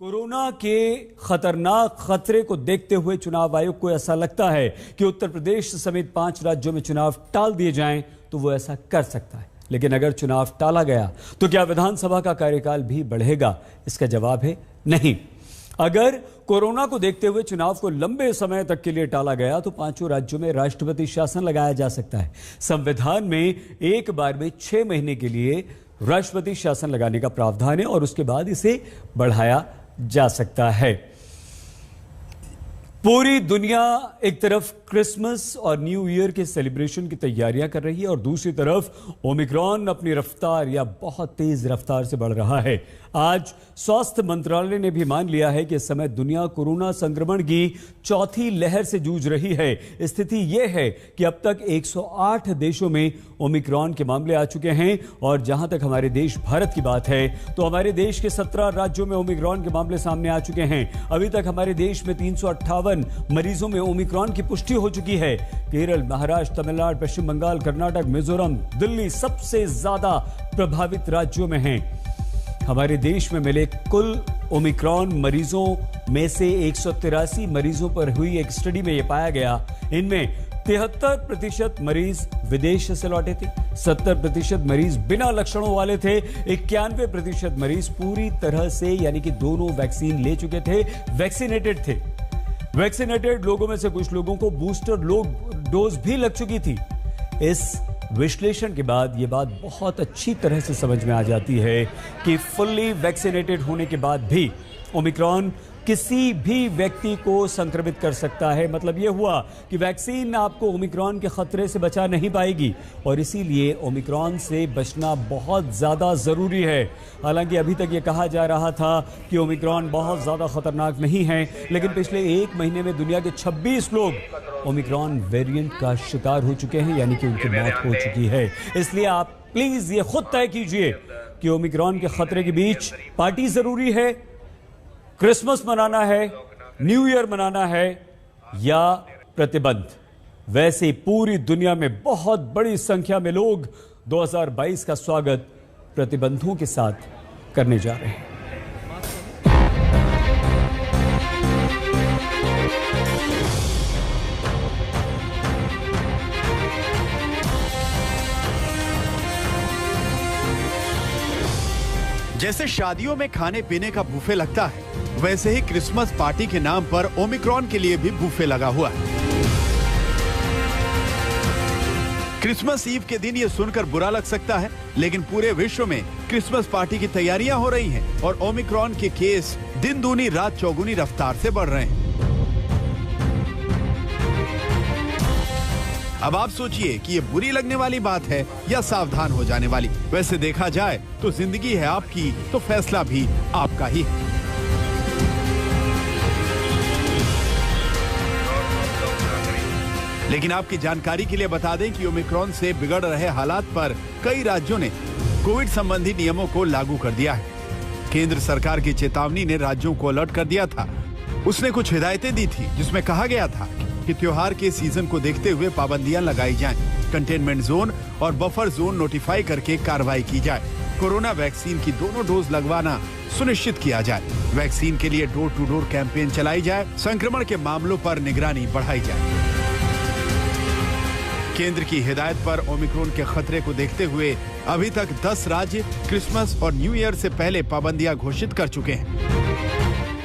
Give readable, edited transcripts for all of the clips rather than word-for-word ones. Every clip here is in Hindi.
कोरोना के खतरनाक खतरे को देखते हुए चुनाव आयोग को ऐसा लगता है कि उत्तर प्रदेश समेत 5 राज्यों में चुनाव टाल दिए जाएं तो वो ऐसा कर सकता है। लेकिन अगर चुनाव टाला गया तो क्या विधानसभा का कार्यकाल भी बढ़ेगा? इसका जवाब है नहीं। अगर कोरोना को देखते हुए चुनाव को लंबे समय तक के लिए टाला गया तो 5 राज्यों में राष्ट्रपति शासन लगाया जा सकता है। संविधान में एक बार में 6 महीने के लिए राष्ट्रपति शासन लगाने का प्रावधान है और उसके बाद इसे बढ़ाया जा सकता है। पूरी दुनिया एक तरफ क्रिसमस और न्यू ईयर के सेलिब्रेशन की तैयारियां कर रही है और दूसरी तरफ ओमिक्रॉन अपनी रफ्तार या बहुत तेज रफ्तार से बढ़ रहा है। आज स्वास्थ्य मंत्रालय ने भी मान लिया है कि इस समय दुनिया कोरोना संक्रमण की चौथी लहर से जूझ रही है। स्थिति यह है कि अब तक 108 देशों में ओमिक्रॉन के मामले आ चुके हैं और जहां तक हमारे देश भारत की बात है तो हमारे देश के 17 राज्यों में ओमिक्रॉन के मामले सामने आ चुके हैं। अभी तक हमारे देश में 358 मरीजों में ओमिक्रॉन की पुष्टि हो चुकी है। केरल, महाराष्ट्र, तमिलनाडु, पश्चिम बंगाल, कर्नाटक, मिजोरम, दिल्ली सबसे ज्यादा प्रभावित राज्यों में हैं। हमारे देश में मिले कुल ओमिक्रॉन मरीजों में से 183 मरीजों पर हुई एक स्टडी में यह पाया गया, इनमें 73% मरीज विदेश से लौटे थे, 70% मरीज बिना लक्षणों वाले थे, 91% मरीज पूरी तरह से यानी कि दोनों वैक्सीन ले चुके थे, वैक्सीनेटेड थे। वैक्सीनेटेड लोगों में से कुछ लोगों को बूस्टर डोज भी लग चुकी थी। इस विश्लेषण के बाद यह बात बहुत अच्छी तरह से समझ में आ जाती है कि फुल्ली वैक्सीनेटेड होने के बाद भी ओमिक्रॉन किसी भी व्यक्ति को संक्रमित कर सकता है। मतलब यह हुआ कि वैक्सीन आपको ओमिक्रॉन के खतरे से बचा नहीं पाएगी और इसीलिए ओमिक्रॉन से बचना बहुत ज्यादा जरूरी है। हालांकि अभी तक यह कहा जा रहा था कि ओमिक्रॉन बहुत ज्यादा खतरनाक नहीं है, लेकिन पिछले 1 महीने में दुनिया के 26 लोग ओमिक्रॉन वेरिएंट का शिकार हो चुके हैं, यानी कि उनकी मौत हो चुकी है। इसलिए आप प्लीज ये खुद तय कीजिए कि ओमिक्रॉन के खतरे के बीच पार्टी जरूरी है, क्रिसमस मनाना है, न्यू ईयर मनाना है या प्रतिबंध। वैसे पूरी दुनिया में बहुत बड़ी संख्या में लोग 2022 का स्वागत प्रतिबंधों के साथ करने जा रहे हैं। जैसे शादियों में खाने पीने का बुफे लगता है, वैसे ही क्रिसमस पार्टी के नाम पर ओमिक्रॉन के लिए भी बुफे लगा हुआ है। क्रिसमस ईव के दिन ये सुनकर बुरा लग सकता है, लेकिन पूरे विश्व में क्रिसमस पार्टी की तैयारियां हो रही हैं और ओमिक्रॉन के केस दिन दूनी रात चौगुनी रफ्तार से बढ़ रहे हैं। अब आप सोचिए कि ये बुरी लगने वाली बात है या सावधान हो जाने वाली। वैसे देखा जाए तो जिंदगी है आपकी, तो फैसला भी आपका ही है। लेकिन आपकी जानकारी के लिए बता दें कि ओमिक्रॉन से बिगड़ रहे हालात पर कई राज्यों ने कोविड संबंधी नियमों को लागू कर दिया है। केंद्र सरकार की चेतावनी ने राज्यों को अलर्ट कर दिया था। उसने कुछ हिदायतें दी थी जिसमें कहा गया था कि त्योहार के सीजन को देखते हुए पाबंदियां लगाई जाएं, कंटेनमेंट जोन और बफर जोन नोटिफाई करके कार्रवाई की जाए, कोरोना वैक्सीन की दोनों डोज लगवाना सुनिश्चित किया जाए, वैक्सीन के लिए डोर टू डोर कैंपेन चलाई जाए, संक्रमण के मामलों पर निगरानी बढ़ाई जाए। केंद्र की हिदायत पर ओमिक्रॉन के खतरे को देखते हुए अभी तक 10 राज्य क्रिसमस और न्यू ईयर से पहले पाबंदियां घोषित कर चुके हैं।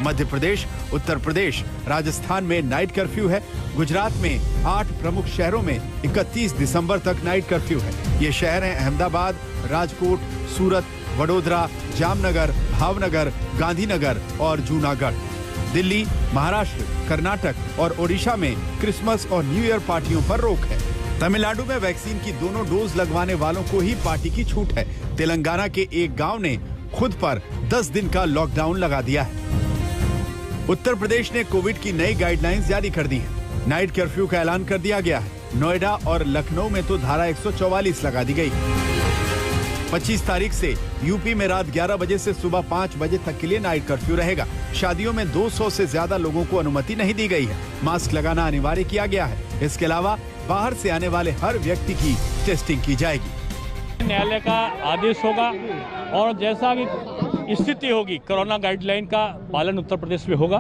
मध्य प्रदेश, उत्तर प्रदेश, राजस्थान में नाइट कर्फ्यू है। गुजरात में 8 प्रमुख शहरों में 31 दिसंबर तक नाइट कर्फ्यू है। ये शहर हैं अहमदाबाद, राजकोट, सूरत, वडोदरा, जामनगर, भावनगर, गांधीनगर और जूनागढ़। दिल्ली, महाराष्ट्र, कर्नाटक और ओडिशा में क्रिसमस और न्यू ईयर पार्टियों पर रोक है। तमिलनाडु में वैक्सीन की दोनों डोज लगवाने वालों को ही पार्टी की छूट है। तेलंगाना के एक गांव ने खुद पर 10 दिन का लॉकडाउन लगा दिया है। उत्तर प्रदेश ने कोविड की नई गाइडलाइंस जारी कर दी है। नाइट कर्फ्यू का ऐलान कर दिया गया है। नोएडा और लखनऊ में तो धारा 144 लगा दी गई। 25 तारीख से यूपी में रात 11 बजे से सुबह 5 बजे तक के लिए नाइट कर्फ्यू रहेगा। शादियों में 200 से ज्यादा लोगों को अनुमति नहीं दी गई है। मास्क लगाना अनिवार्य किया गया है। इसके अलावा बाहर से आने वाले हर व्यक्ति की टेस्टिंग की जाएगी। न्यायालय का आदेश होगा और जैसा भी स्थिति होगी, कोरोना गाइडलाइन का पालन उत्तर प्रदेश में होगा,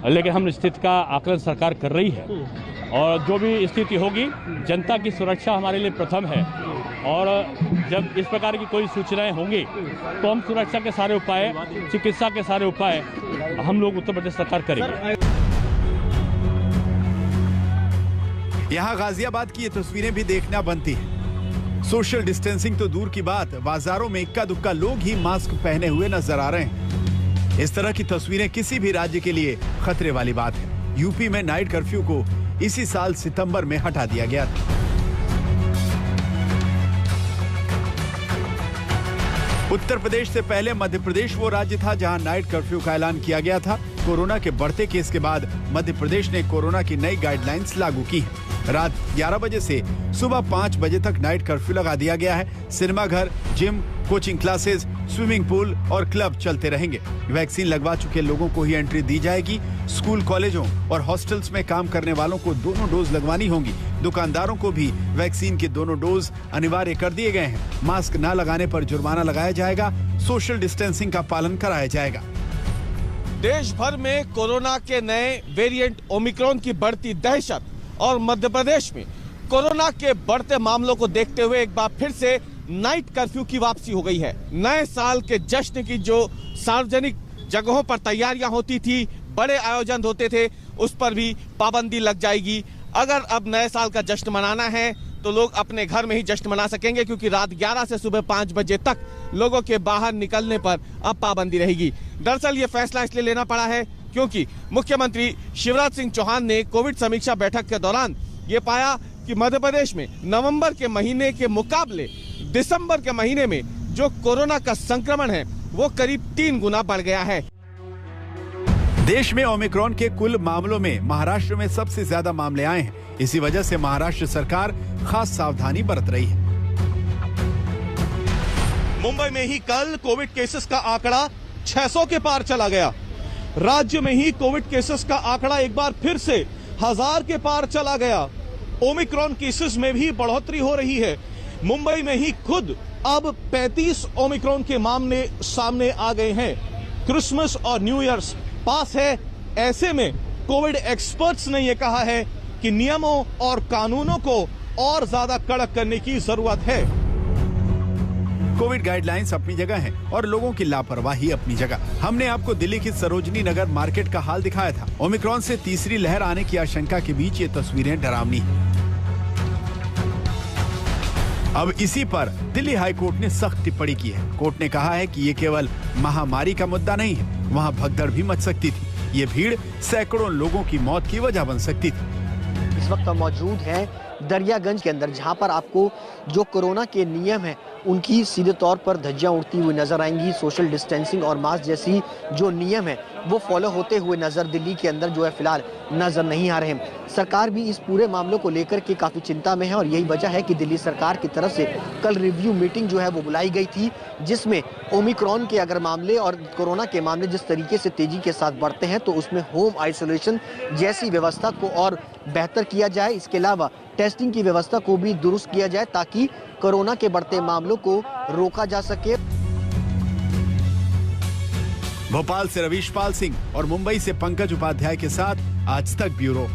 लेकिन हम स्थिति का आकलन सरकार कर रही है और जो भी स्थिति होगी, जनता की सुरक्षा हमारे लिए प्रथम है और जब इस प्रकार की कोई सूचनाएं होंगी तो हम सुरक्षा के सारे उपाय, चिकित्सा के सारे उपाय हम लोग उत्तर प्रदेश सरकार करेंगे। यहाँ गाजियाबाद की ये तस्वीरें भी देखना बनती है। सोशल डिस्टेंसिंग तो दूर की बात, बाजारों में इक्का दुक्का लोग ही मास्क पहने हुए नजर आ रहे हैं। इस तरह की तस्वीरें किसी भी राज्य के लिए खतरे वाली बात है। यूपी में नाइट कर्फ्यू को इसी साल सितंबर में हटा दिया गया था। उत्तर प्रदेश से पहले मध्य प्रदेश वो राज्य था जहां नाइट कर्फ्यू का ऐलान किया गया था। कोरोना के बढ़ते केस के बाद मध्य प्रदेश ने कोरोना की नई गाइडलाइंस लागू की है। रात 11 बजे से सुबह 5 बजे तक नाइट कर्फ्यू लगा दिया गया है। सिनेमा घर, gym, coaching classes, swimming pool और क्लब चलते रहेंगे। वैक्सीन लगवा चुके लोगों को ही एंट्री दी जाएगी। स्कूल, कॉलेजों और हॉस्टल्स में काम करने वालों को दोनों डोज लगवानी होंगी। दुकानदारों को भी वैक्सीन के दोनों डोज अनिवार्य कर दिए गए हैं। मास्क न लगाने पर जुर्माना लगाया जाएगा। सोशल डिस्टेंसिंग का पालन कराया जाएगा। देश भर में कोरोना के नए वेरिएंट ओमिक्रॉन की बढ़ती दहशत और मध्य प्रदेश में कोरोना के बढ़ते मामलों को देखते हुए एक बार फिर से नाइट कर्फ्यू की वापसी हो गई है। नए साल के जश्न की जो सार्वजनिक जगहों पर तैयारियां होती थी, बड़े आयोजन होते थे, उस पर भी पाबंदी लग जाएगी। अगर अब नए साल का जश्न मनाना है तो लोग अपने घर में ही जश्न मना सकेंगे, क्योंकि रात 11 से सुबह 5 बजे तक लोगों के बाहर निकलने पर अब पाबंदी रहेगी। दरअसल ये फैसला इसलिए लेना पड़ा है क्योंकि मुख्यमंत्री शिवराज सिंह चौहान ने कोविड समीक्षा बैठक के दौरान ये पाया कि मध्य प्रदेश में नवंबर के महीने के मुकाबले दिसंबर के महीने में जो कोरोना का संक्रमण है वो करीब 3 गुना बढ़ गया है। देश में ओमिक्रॉन के कुल मामलों में महाराष्ट्र में सबसे ज्यादा मामले आए हैं। इसी वजह से महाराष्ट्र सरकार खास सावधानी बरत रही है। मुंबई में ही कल कोविड केसेस का आंकड़ा 600 के पार चला गया। राज्य में ही कोविड केसेस का आंकड़ा एक बार फिर से 1000 के पार चला गया। ओमिक्रॉन केसेस में भी बढ़ोतरी हो रही है। मुंबई में ही खुद अब 35 ओमिक्रॉन के मामले सामने आ गए हैं। क्रिसमस और न्यू ईयर्स पास है, ऐसे में कोविड एक्सपर्ट्स ने यह कहा है कि नियमों और कानूनों को और ज्यादा कड़क करने की जरूरत है। कोविड गाइडलाइंस अपनी जगह हैं और लोगों की लापरवाही अपनी जगह। हमने आपको दिल्ली की सरोजनी नगर मार्केट का हाल दिखाया था। ओमिक्रॉन से तीसरी लहर आने की आशंका के बीच ये तस्वीरें डरावनी हैं। अब इसी पर दिल्ली हाई कोर्ट ने सख्त टिप्पणी की है। कोर्ट ने कहा है कि ये केवल महामारी का मुद्दा नहीं है, वहाँ भगदड़ भी मच सकती थी। ये भीड़ सैकड़ों लोगों की मौत की वजह बन सकती थी। इस वक्त मौजूद है दरियागंज के अंदर, जहां पर आपको जो कोरोना के नियम हैं उनकी सीधे तौर पर धज्जियां उड़ती हुई नजर आएंगी। सोशल डिस्टेंसिंग और मास्क जैसी जो नियम है वो फॉलो होते हुए नजर दिल्ली के अंदर जो है फिलहाल नजर नहीं आ रहे हैं। सरकार भी इस पूरे मामलों को लेकर के काफी चिंता में है और यही वजह है कि दिल्ली सरकार की तरफ से कल रिव्यू मीटिंग जो है वो बुलाई गई थी, जिसमें ओमिक्रॉन के अगर मामले और कोरोना के मामले जिस तरीके से तेजी के साथ बढ़ते हैं तो उसमें होम आइसोलेशन जैसी व्यवस्था को और बेहतर किया जाए। इसके अलावा टेस्टिंग की व्यवस्था को भी दुरुस्त किया जाए ताकि कोरोना के बढ़ते मामलों को रोका जा सके। भोपाल से रवीश पाल सिंह और मुंबई से पंकज उपाध्याय के साथ आज तक ब्यूरो।